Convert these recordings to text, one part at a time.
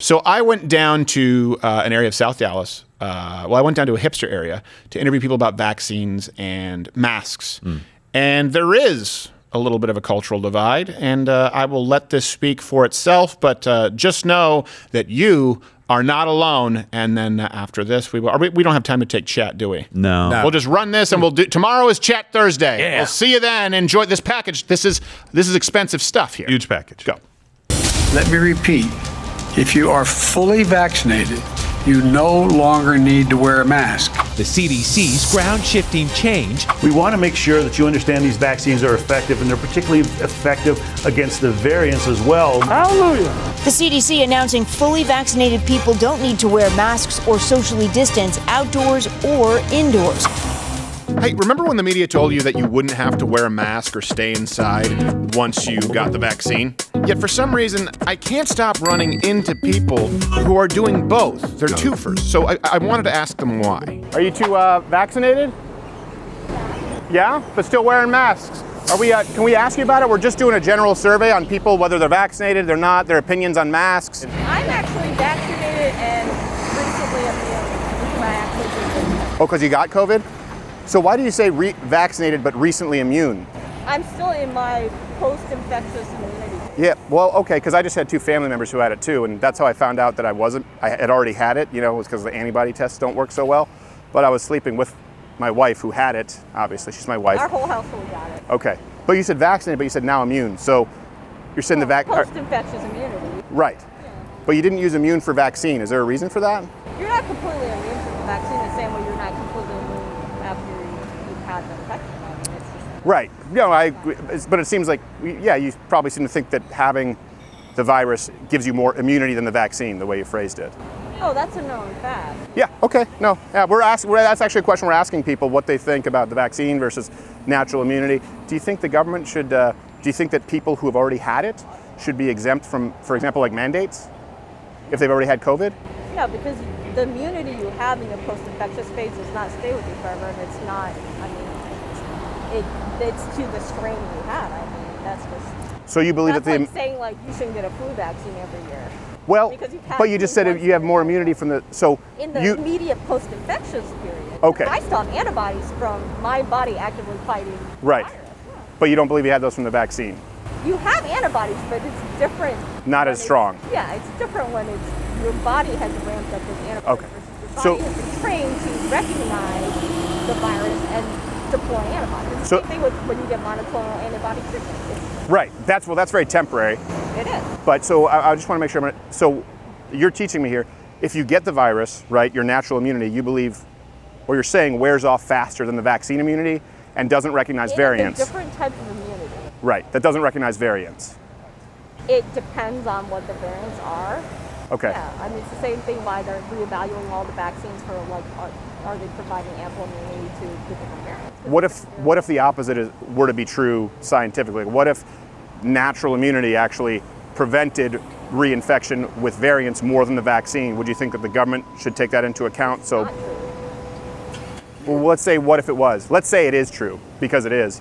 So I went down to an area of South Dallas. I went down to a hipster area to interview people about vaccines and masks. And there is a little bit of a cultural divide, and I will let this speak for itself, but just know that you are not alone. And then after this, we don't have time to take chat, do we? No. We'll just run this, and tomorrow is Chat Thursday. Yeah. We'll see you then. Enjoy this package. This is expensive stuff here. Huge package. Go. Let me repeat. If you are fully vaccinated, you no longer need to wear a mask. The CDC's ground-shifting change. We want to make sure that you understand these vaccines are effective, and they're particularly effective against the variants as well. Hallelujah. The CDC announcing fully vaccinated people don't need to wear masks or socially distance outdoors or indoors. Hey, remember when the media told you that you wouldn't have to wear a mask or stay inside once you got the vaccine? Yet for some reason, I can't stop running into people who are doing both. They're twofers. So I wanted to ask them why. Are you two vaccinated? Yeah, but still wearing masks. Are we? Can we ask you about it? We're just doing a general survey on people, whether they're vaccinated, they're not, their opinions on masks. I'm actually vaccinated and recently immune. I actually did. Oh, because you got COVID? So why do you say vaccinated but recently immune? I'm still in my post-infectious immunity. Yeah, well, okay, because I just had two family members who had it too, and that's how I found out that I had already had it, it was because the antibody tests don't work so well. But I was sleeping with my wife who had it, obviously, she's my wife. Our whole household got it. Okay, but you said vaccinated, but you said now immune, so you're saying post-infectious immunity. Right, yeah. But you didn't use immune for vaccine, is there a reason for that? You're not completely immune from the vaccine the same way you're not completely immune after you've had the infection. I mean, it's just... Right. I agree. But it seems like, you probably seem to think that having the virus gives you more immunity than the vaccine, the way you phrased it. Oh, that's a known fact. Yeah, okay. No, yeah, that's actually a question we're asking people, what they think about the vaccine versus natural immunity. Do you think the government should, do you think that people who have already had it should be exempt from, for example, like mandates, if they've already had COVID? Yeah, because the immunity you have in your post-infectious phase does not stay with you forever, and it's not, it's to the strain you had. That's just... So you believe that's that like saying, you shouldn't get a flu vaccine every year. Well, but you just said you have more immunity from the, so... In the immediate post-infectious period. Okay. I still have antibodies from my body actively fighting the virus. But you don't believe you had those from the vaccine? You have antibodies, but it's different. Not as strong. Yeah, it's different when your body has ramped up with antibodies. Okay. Your body has been trained to recognize the virus and deploy antibodies. It's the same thing with when you get monoclonal antibody treatment. Right. That's very temporary. It is. But so I just want to make sure. So you're teaching me here. If you get the virus, right, your natural immunity, you believe, or you're saying, wears off faster than the vaccine immunity and doesn't recognize variants. It's a different type of immunity. Right. That doesn't recognize variants. It depends on what the variants are. Okay. Yeah, it's the same thing why they're reevaluating all the vaccines for are they providing ample immunity to the different variants? What if the opposite were to be true scientifically? What if natural immunity actually prevented reinfection with variants more than the vaccine? Would you think that the government should take that into account? So, not true. Well, let's say what if it was? Let's say it is true, because it is.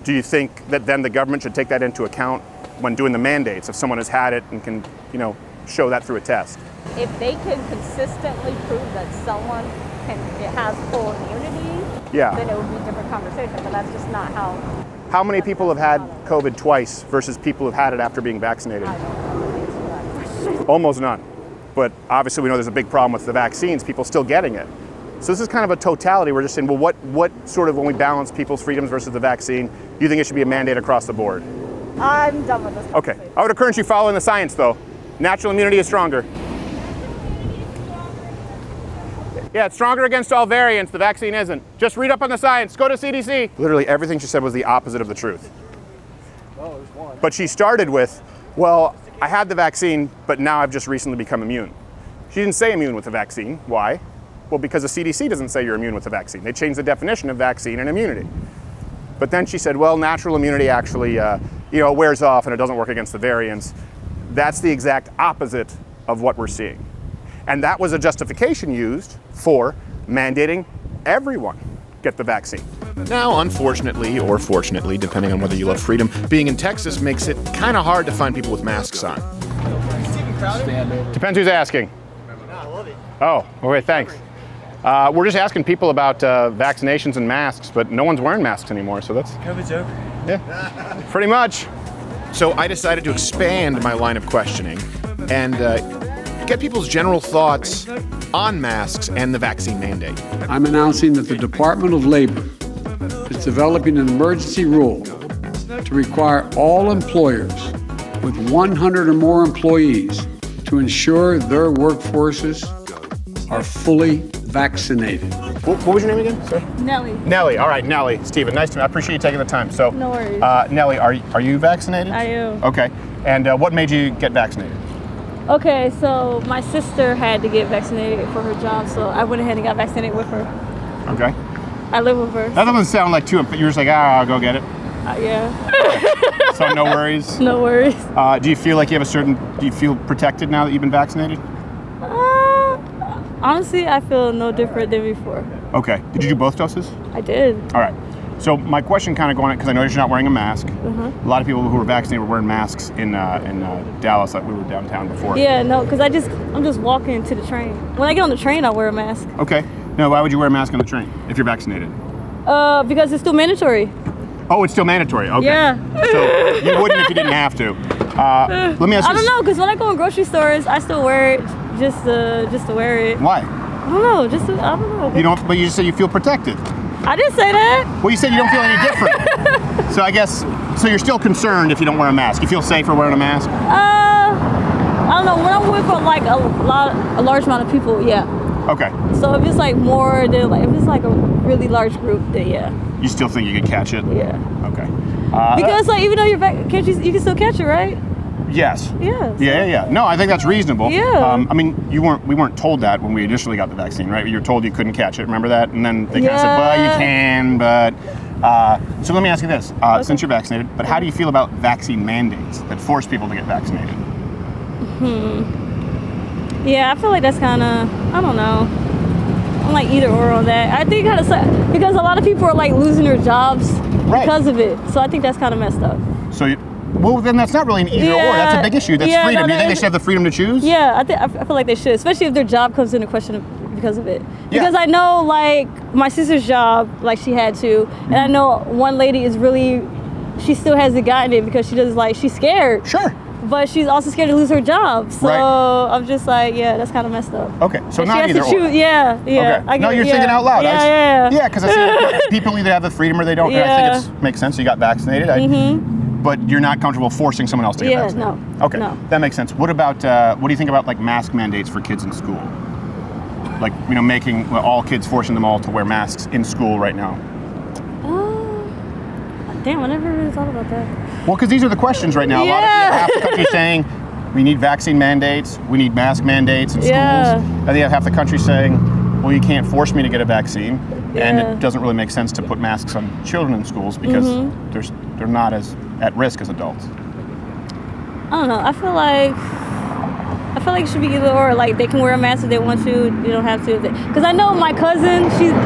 Do you think that then the government should take that into account when doing the mandates if someone has had it and can, show that through a test? If they can consistently prove that someone has full immunity, then it would be a different conversation, but that's just not how... How many people have had COVID twice versus people who've had it after being vaccinated? I don't know the answer to that question. Almost none. But obviously we know there's a big problem with the vaccines, people still getting it. So this is kind of a totality. We're just saying, well, what sort of, when we balance people's freedoms versus the vaccine, do you think it should be a mandate across the board? I'm done with this. Okay. I would encourage you following the science, though. Natural immunity is stronger. Yeah, it's stronger against all variants. The vaccine isn't. Just read up on the science. Go to CDC. Literally everything she said was the opposite of the truth. Oh, there's one. But she started with, well, I had the vaccine, but now I've just recently become immune. She didn't say immune with the vaccine. Why? Well, because the CDC doesn't say you're immune with the vaccine. They changed the definition of vaccine and immunity. But then she said, well, natural immunity actually, wears off and it doesn't work against the variants. That's the exact opposite of what we're seeing. And that was a justification used for mandating everyone get the vaccine. Now, unfortunately, or fortunately, depending on whether you love freedom, being in Texas makes it kind of hard to find people with masks on. Depends who's asking. Oh, okay, thanks. We're just asking people about vaccinations and masks, but no one's wearing masks anymore, so that's... COVID's over. Yeah, pretty much. So I decided to expand my line of questioning and get people's general thoughts on masks and the vaccine mandate. I'm announcing that the Department of Labor is developing an emergency rule to require all employers with 100 or more employees to ensure their workforces are fully vaccinated. What was your name again? Sorry. Nelly. Nelly. All right, Nelly. Steven, nice to meet you. I appreciate you taking the time. So, No worries. Nelly, are you vaccinated? I am. Okay. And what made you get vaccinated? Okay, so my sister had to get vaccinated for her job, so I went ahead and got vaccinated with her. Okay. I live with her. That doesn't sound like too. You're just like, I'll go get it. Yeah. So no worries. No worries. Do you feel like you have do you feel protected now that you've been vaccinated? Honestly, I feel no different than before. Okay. Did you do both doses? I did. All right. So my question kind of going, because I noticed you're not wearing a mask. A lot of people who were vaccinated were wearing masks in Dallas, like we were downtown before. Yeah, no, because I'm just walking to the train. When I get on the train, I wear a mask. Okay. Now, why would you wear a mask on the train if you're vaccinated? Because it's still mandatory. Oh, it's still mandatory. Okay. Yeah. So you wouldn't if you didn't have to. Let me ask you. I don't know, because when I go in grocery stores, I still wear it just to wear it. Why? I don't know, I don't know. You don't, but you just said you feel protected. I didn't say that. Well, you said you don't feel any different. So I guess, so you're still concerned if you don't wear a mask. You feel safer wearing a mask? I don't know. When I'm with like a large amount of people, yeah. Okay. So if it's like more than if it's like a really large group, then yeah. You still think you could catch it? Yeah. Okay. Because like even though you're you can still catch it, right? Yes. Yeah. Yeah. No, I think that's reasonable. Yeah. I mean, we weren't told that when we initially got the vaccine, right? You were told you couldn't catch it. Remember that? And then they kind of said, well, you can, but. So let me ask you this: since you're vaccinated, but how do you feel about vaccine mandates that force people to get vaccinated? Yeah, I feel like that's kind of, I don't know. I'm like either or on that. I think kind of because a lot of people are like losing their jobs because of it. So I think that's kind of messed up. So. Well, then that's not really an either or. That's a big issue. That's freedom. No, Do you think they should have the freedom to choose? Yeah, I feel like they should, especially if their job comes into question because of it. Because I know, like, my sister's job, like, she had to, and I know one lady is really, she still hasn't gotten it because she's scared. Sure. But she's also scared to lose her job. So I'm just like, yeah, that's kind of messed up. Okay, so and not she has either to choose. or. Yeah. Okay. No, you're thinking out loud. Yeah. Yeah, because I see people either have the freedom or they don't. And I think it makes sense. You got vaccinated. But you're not comfortable forcing someone else to get vaccinated. No. Okay, that makes sense. What about what do you think about like mask mandates for kids in school? Like making all kids, forcing them all to wear masks in school right now. Damn, I never really thought about that. Well, because these are the questions right now. A lot of half the country saying we need vaccine mandates, we need mask mandates in schools, and then you have half the country saying, well, you can't force me to get a vaccine, and it doesn't really make sense to put masks on children in schools because they're not as at risk as adults. I don't know. I feel like it should be either or. Like they can wear a mask if they want to. You don't have to. Because I know my cousin,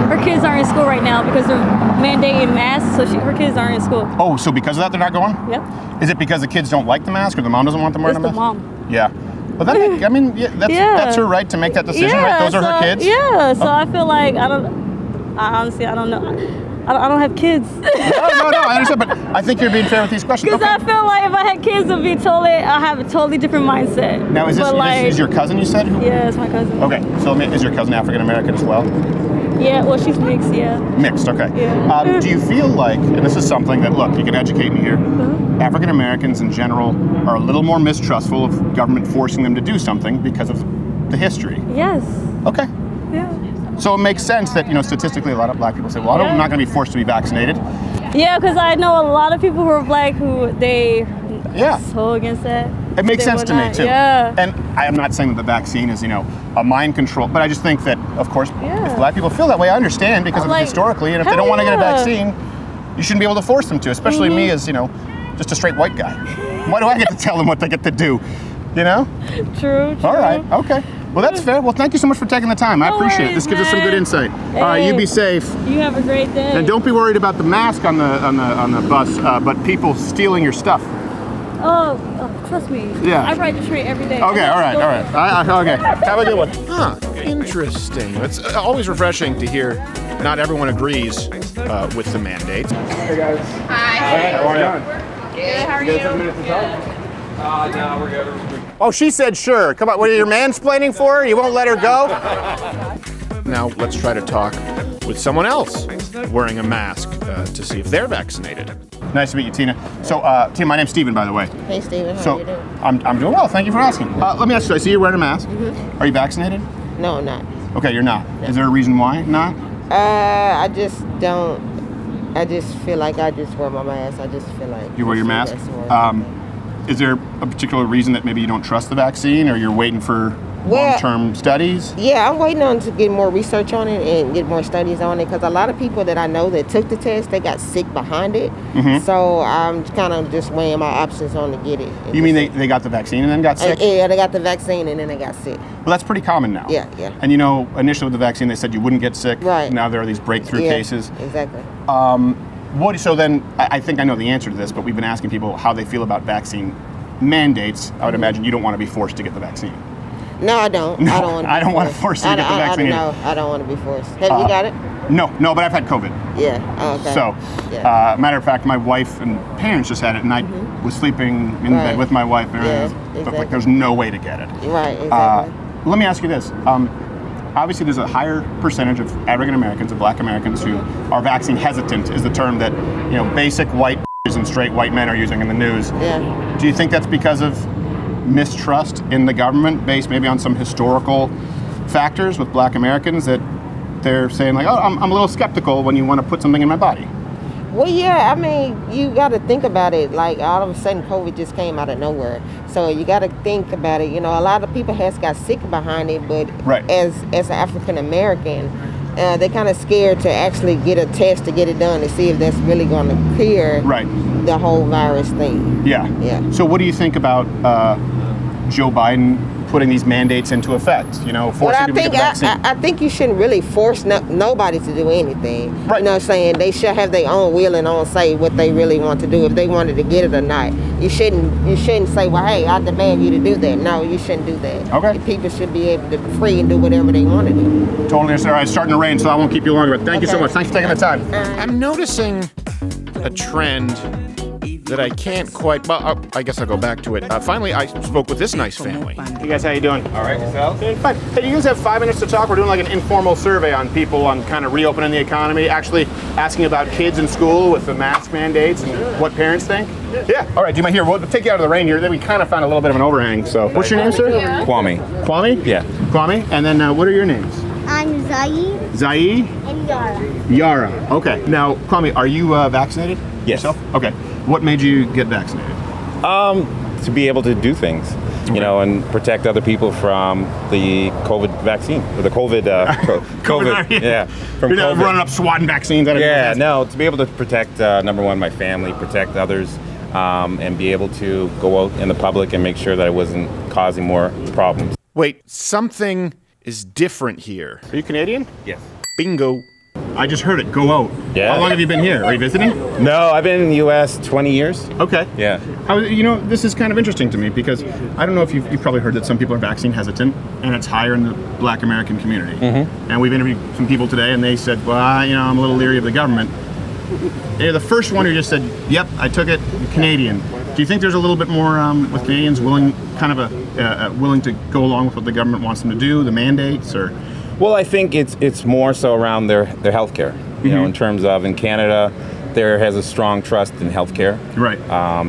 her kids aren't in school right now because they're mandating masks. So her kids aren't in school. Oh, so because of that they're not going? Yep. Is it because the kids don't like the mask or the mom doesn't want them wearing a mask? It's the mom. Yeah. Well, that's her right to make that decision, right? Those are her kids. Yeah. So I feel like I don't know. I don't have kids. No, I understand, but I think you're being fair with these questions. Because I feel like if I had kids, I have a totally different mindset. Now, is this your cousin you said? Yeah, it's my cousin. Okay, so is your cousin African American as well? Yeah, well, she's mixed, yeah. Mixed, okay. Yeah. Do you feel like, and this is something that, look, you can educate me here, African Americans in general are a little more mistrustful of government forcing them to do something because of the history? Yes. Okay. Yeah. So it makes sense that, statistically a lot of black people say, well, I'm not going to be forced to be vaccinated. Yeah, because I know a lot of people who are black who so against that. It makes sense to me, too. Yeah. And I am not saying that the vaccine is, a mind control, but I just think that, of course, if black people feel that way, I understand because of historically, and if they don't want to get a vaccine, you shouldn't be able to force them to, especially me as, just a straight white guy. Why do I get to tell them what they get to do, True. All right, okay. Well, that's fair. Well, thank you so much for taking the time. I appreciate it. This gives us some good insight. All right, you be safe. You have a great day. And don't be worried about the mask on the bus, but people stealing your stuff. Trust me. Yeah. I ride the train every day. Okay, all right. Okay, have a good one. Huh, interesting. It's always refreshing to hear not everyone agrees with the mandates. Hey guys. Hi. How are you? Good, how are You guys have a you? minute to talk? No, we're good. Oh, she said sure. Come on, what are you mansplaining for? You won't let her go? Now let's try to talk with someone else wearing a mask to see if they're vaccinated. Nice to meet you, Tina. So, Tina, my name's Steven, by the way. Hey, Steven, how So, are you doing? I'm doing well. Thank you for asking. Let me ask you, I see you're wearing a mask. Are you vaccinated? No, I'm not. Okay, you're not. Is there a reason why not? I just don't. I just feel like I just wear my mask. I just feel like. You wear your mask? That's more- Is there a particular reason that maybe you don't trust the vaccine, or you're waiting for Well- long-term studies? Yeah, I'm waiting on to get more research on it and get more studies on it because a lot of people that I know that took the test, they got sick behind it. So I'm kind of just weighing my options on to get it. You mean they got the vaccine and then got sick? Yeah, they got the vaccine and then they got sick. Well, that's pretty common now. Yeah. And you know, initially with the vaccine, they said you wouldn't get sick. Right. Now there are these breakthrough Yeah, cases. Exactly. So then, I think I know the answer to this, but we've been asking people how they feel about vaccine mandates. I would imagine you don't want to be forced to get the vaccine. No, I don't. No, I don't want to. I don't want to force you to get the vaccine No, I don't want to be forced. Have you got it? No, but I've had COVID. Yeah. Oh, okay. So, Yeah. matter of fact, my wife and parents just had it, and I was sleeping in Right. bed with my wife, and Yeah, it looked like exactly. there's no way to get it. Right. Exactly. Let me ask you this. Obviously, there's a higher percentage of African Americans, of Black Americans, who are vaccine hesitant, is the term that basic white and straight white men are using in the news. Yeah. Do you think that's because of mistrust in the government, based maybe on some historical factors with Black Americans, that they're saying like, oh, I'm a little skeptical when you want to put something in my body? Well, yeah. I mean, you got to think about it. Like all of a sudden, COVID just came out of nowhere. So you got to think about it. A lot of people has got sick behind it, but Right. as an African American, they're kind of scared to actually get a test to get it done to see if that's really going to clear Right. the whole virus thing. Yeah. Yeah. So what do you think about Joe Biden putting these mandates into effect? Forcing Well, people to get the vaccine. I think you shouldn't really force nobody to do anything. Right. You know what I'm saying? They should have their own will and own say what they really want to do, if they wanted to get it or not. You shouldn't say, well, hey, I demand you to do that. No, you shouldn't do that. Okay. People should be able to be free and do whatever they want to do. Totally understand. All right, it's starting to rain, so I won't keep you longer, but thank you so Okay. much. Thanks for taking the time. I'm noticing a trend that I can't quite, well, I guess I'll go back to it. Finally, I spoke with this nice family. Hey guys, how you doing? All right, yourself? Doing fine. Hey, do you guys have 5 minutes to talk? We're doing like an informal survey on people on kind of reopening the economy, actually asking about kids in school with the mask mandates and what parents think. Yeah. All right, do you mind here? We'll take you out of the rain here. Then we kind of found a little bit of an overhang. So, what's your name, sir? Kwame. Kwame? Yeah. Kwame. And then what are your names? I'm Zaid Zai? and Yara. Yara. Okay. Now, Kwame, are you vaccinated? Yes. Yourself? Okay. What made you get vaccinated? To be able to do things, and protect other people from the COVID vaccine, or the COVID, COVID, yeah. From You're not COVID. running up swatting vaccines out of Yeah, your no, to be able to protect, number one, my family, protect others, and be able to go out in the public and make sure that I wasn't causing more problems. Wait, something is different here. Are you Canadian? Yes. Bingo. I just heard it. Go out. Yeah. How long have you been here? Are you visiting? No, I've been in the U.S. 20 years. Okay. Yeah. This is kind of interesting to me because I don't know if you've probably heard that some people are vaccine hesitant, and it's higher in the Black American community. Mm-hmm. And we've interviewed some people today, and they said, well, I'm a little leery of the government. You're the first one who just said, yep, I took it, Canadian. Do you think there's a little bit more with Canadians willing to go along with what the government wants them to do, the mandates, or? Well, I think it's more so around their healthcare. In terms of in Canada, there has a strong trust in healthcare. Right.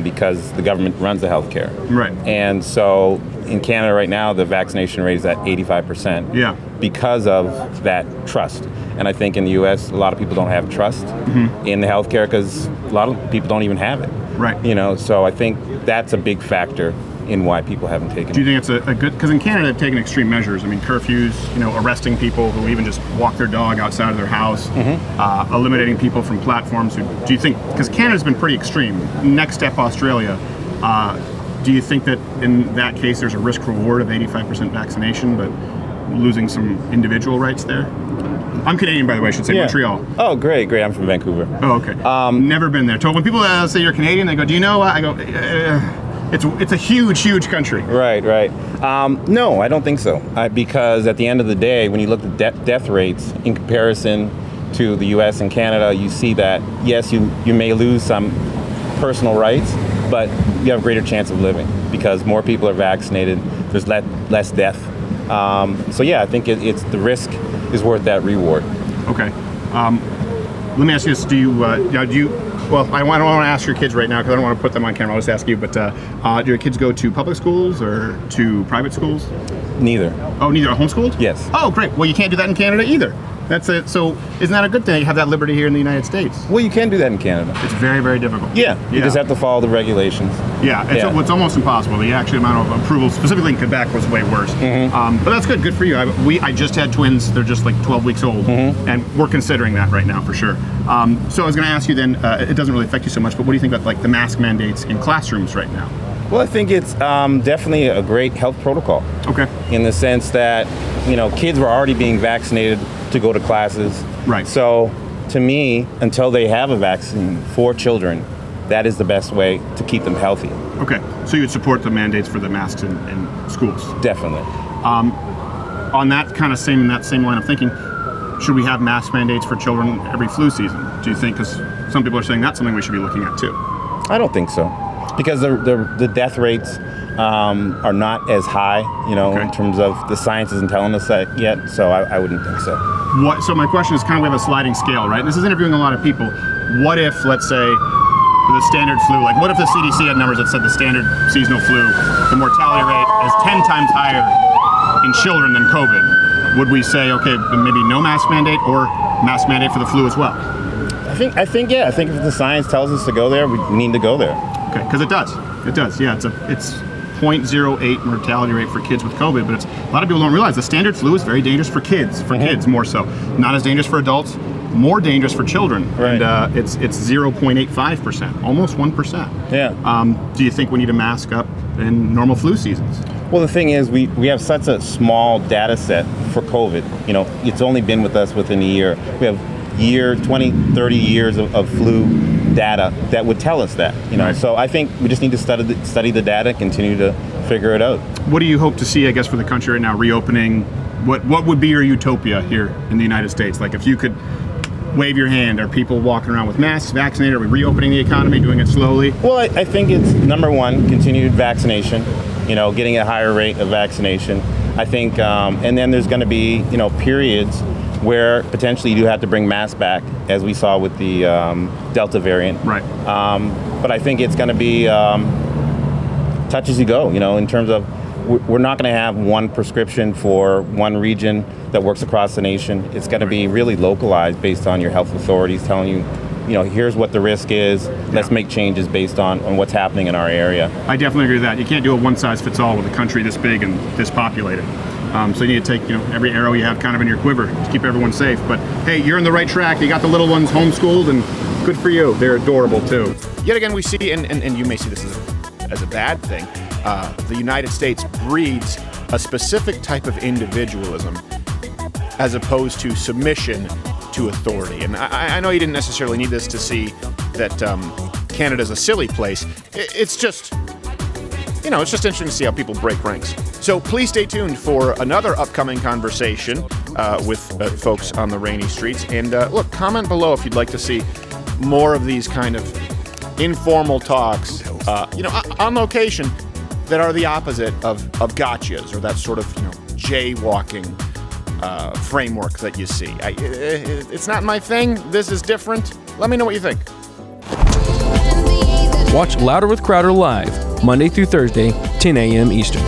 Because the government runs the healthcare. Right. And so in Canada right now, the vaccination rate is at 85%. Yeah. Because of that trust. And I think in the U.S., a lot of people don't have trust in the healthcare because a lot of people don't even have it. Right. So I think that's a big factor in why people haven't taken it. Do you think it's a good, because in Canada they've taken extreme measures. I mean, curfews, arresting people who even just walk their dog outside of their house, eliminating people from platforms. Do you think, because Canada's been pretty extreme, next step Australia, do you think that in that case there's a risk reward of 85% vaccination, but losing some individual rights there? I'm Canadian, by the way, I should say, Montreal. Oh, great. I'm from Vancouver. Oh, okay. Never been there. So when people say you're Canadian, they go, do you know what? I go, it's a huge country. Right. No, I don't think so. Because at the end of the day, when you look at death rates in comparison to the U.S. and Canada, you see that, yes, you may lose some personal rights, but you have a greater chance of living because more people are vaccinated. There's less death. So yeah, I think it's the risk is worth that reward. Okay. Let me ask you this: do you? Well, I don't want to ask your kids right now because I don't want to put them on camera. I'll just ask you. But do your kids go to public schools or to private schools? Neither. Oh, neither. Homeschooled? Yes. Oh, great. Well, you can't do that in Canada either. That's it. So, isn't that a good thing? You have that liberty here in the United States. Well, you can do that in Canada. It's very difficult. Yeah. You just have to follow the regulations. Yeah. It's almost impossible. The actual amount of approval, specifically in Quebec, was way worse. But that's good. Good for you. I just had twins. They're just like 12 weeks old, and we're considering that right now for sure. So I was going to ask you then. It doesn't really affect you so much, but what do you think about like the mask mandates in classrooms right now? Well, I think it's definitely a great health protocol. Okay. In the sense that, kids were already being vaccinated to go to classes. Right. So, to me, until they have a vaccine for children, that is the best way to keep them healthy. Okay. So you would support the mandates for the masks in schools? Definitely. On that kind of same line of thinking, should we have mask mandates for children every flu season? Do you think? Because some people are saying that's something we should be looking at too. I don't think so. Because the death rates are not as high, in terms of the science isn't telling us that yet, so I wouldn't think so. So my question is kind of we have a sliding scale, right? This is interviewing a lot of people. What if, let's say, the standard flu, like what if the CDC had numbers that said the standard seasonal flu, the mortality rate is 10 times higher in children than COVID? Would we say, okay, maybe no mask mandate or mask mandate for the flu as well? I think if the science tells us to go there, we need to go there. Okay, because it does. Yeah, it's 0.08 mortality rate for kids with COVID, but a lot of people don't realize the standard flu is very dangerous for kids. Kids more so, not as dangerous for adults, more dangerous for children. Right. And it's 0.85%, almost 1%. Yeah. Do you think we need to mask up in normal flu seasons? Well, the thing is, we have such a small data set for COVID. It's only been with us within a year. We have 20, 30 years of flu data that would tell us that. Right. So I think we just need to study the data, continue to figure it out. What do you hope to see, I guess, for the country right now, reopening? What would be your utopia here in the United States? Like if you could wave your hand, are people walking around with masks, vaccinated? Are we reopening the economy, doing it slowly? Well, I think it's number one, continued vaccination, getting a higher rate of vaccination. I think, and then there's going to be, periods where potentially you do have to bring masks back, as we saw with the Delta variant. Right. But I think it's going to be touch as you go, in terms of we're not going to have one prescription for one region that works across the nation. It's going to be really localized based on your health authorities telling you, here's what the risk is. Let's make changes based on what's happening in our area. I definitely agree with that. You can't do a one-size-fits-all with a country this big and this populated. So you need to take, every arrow you have kind of in your quiver to keep everyone safe. But hey, you're in the right track. You got the little ones homeschooled, and good for you. They're adorable too. Yet again, we see, and you may see this as a bad thing, the United States breeds a specific type of individualism as opposed to submission to authority. And I know you didn't necessarily need this to see that Canada's a silly place. It's just... it's just interesting to see how people break ranks. So please stay tuned for another upcoming conversation with folks on the rainy streets. And look, comment below if you'd like to see more of these kind of informal talks, on location that are the opposite of gotchas or that sort of, jaywalking framework that you see. It's not my thing. This is different. Let me know what you think. Watch Louder with Crowder live, Monday through Thursday, 10 a.m. Eastern.